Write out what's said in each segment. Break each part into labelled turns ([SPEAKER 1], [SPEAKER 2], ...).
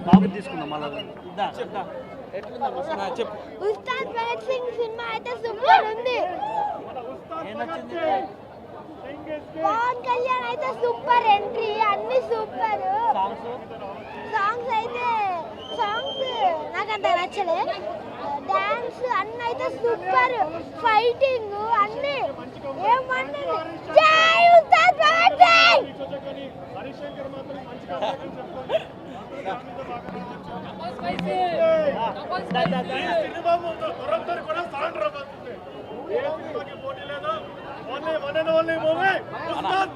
[SPEAKER 1] బాబు తీసుకుందాం మళ్ళీ చెప్పు.
[SPEAKER 2] ఉస్తాద్ భగత్ సింగ్ సినిమా అయితే సూపర్ ఉంది.
[SPEAKER 1] ఏం నచ్చింది?
[SPEAKER 2] పవన్ కళ్యాణ్ అయితే సూపర్ ఎంట్రీ, అన్ని సూపర్. సాంగ్స్ అయితే నాకంత నచ్చలే. డాన్స్ అన్ని అయితే సూపర్, ఫైటింగ్ అన్ని ఏమన్నా. జై ఉస్తాద్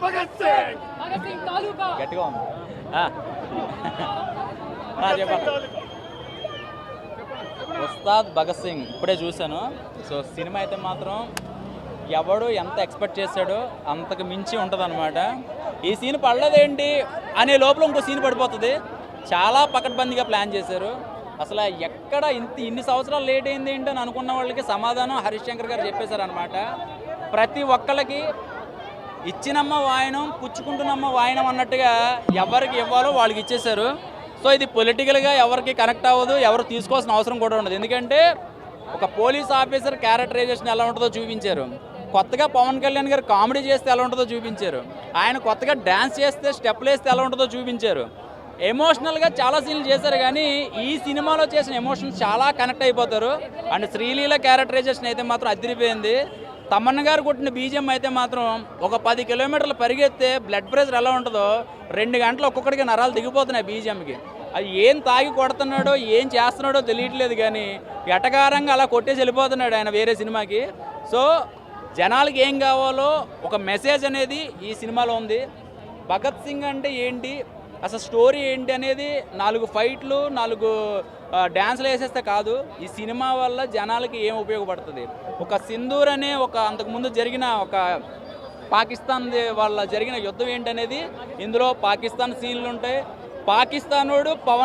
[SPEAKER 2] భగత్ సింగ్.
[SPEAKER 3] గట్టిగా ఉంది. ఉస్తాద్ భగత్ సింగ్ ఇప్పుడే చూశాను. సో సినిమా అయితే మాత్రం ఎవడు ఎంత ఎక్స్పెక్ట్ చేశాడో అంతకు మించి ఉంటుంది అనమాట. ఈ సీన్ పడలేదేంటి అనే లోపల ఇంకో సీన్ పడిపోతుంది. చాలా పకడ్బందీగా ప్లాన్ చేశారు. అసలు ఎక్కడ ఇన్ని సంవత్సరాలు లేట్ అయింది ఏంటి అని అనుకున్న వాళ్ళకి సమాధానం హరీష్ శంకర్ గారు చెప్పేశారనమాట. ప్రతి ఒక్కళ్ళకి ఇచ్చినమ్మ వాయనం పుచ్చుకుంటున్నమ్మ వాయనం అన్నట్టుగా ఎవరికి ఇవ్వాలో వాళ్ళకి ఇచ్చేశారు. సో ఇది పొలిటికల్గా ఎవరికి కనెక్ట్ అవ్వదు, ఎవరు తీసుకోవాల్సిన అవసరం కూడా ఉండదు. ఎందుకంటే ఒక పోలీస్ ఆఫీసర్ క్యారెక్టరైజేషన్ ఎలా ఉంటుందో చూపించారు. కొత్తగా పవన్ కళ్యాణ్ గారు కామెడీ చేస్తే ఎలా ఉంటుందో చూపించారు. ఆయన కొత్తగా డ్యాన్స్ చేస్తే స్టెప్లు వేస్తే ఎలా ఉంటుందో చూపించారు. ఎమోషనల్గా చాలా సీన్లు చేశారు. కానీ ఈ సినిమాలో చేసిన ఎమోషన్స్ చాలా కనెక్ట్ అయిపోతారు. అండ్ శ్రీలీల క్యారెక్టరైజేషన్ అయితే మాత్రం అదిరిపోయింది. తమన్నా గారు కొట్టిన బీజిఎం అయితే మాత్రం ఒక 10 కిలోమీటర్లు పరిగెత్తే బ్లడ్ ప్రెషర్ ఎలా ఉంటుందో 2 గంటలు ఒక్కొక్కడికి నరాలు దిగిపోతున్నాయి బీజిఎంకి. అది ఏం తాగి కొడుతున్నాడో ఏం చేస్తున్నాడో తెలియట్లేదు. కానీ ఎటకారంగా అలా కొట్టేసి వెళ్ళిపోతున్నాడు ఆయన వేరే సినిమాకి. సో జనాలకి ఏం కావాలో ఒక మెసేజ్ అనేది ఈ సినిమాలో ఉంది. భగత్ సింగ్ అంటే ఏంటి, అసలు స్టోరీ ఏంటి అనేది 4 ఫైట్లు 4 డ్యాన్స్లు వేసేస్తే కాదు. ఈ సినిమా వల్ల జనాలకి ఏం ఉపయోగపడుతుంది, ఒక సింధూర్ అనే ఒక అంతకుముందు జరిగిన ఒక పాకిస్తాన్ వాళ్ళ జరిగిన యుద్ధం ఏంటనేది ఇందులో పాకిస్తాన్ సీన్లు ఉంటాయి. పాకిస్తానోడు పవన్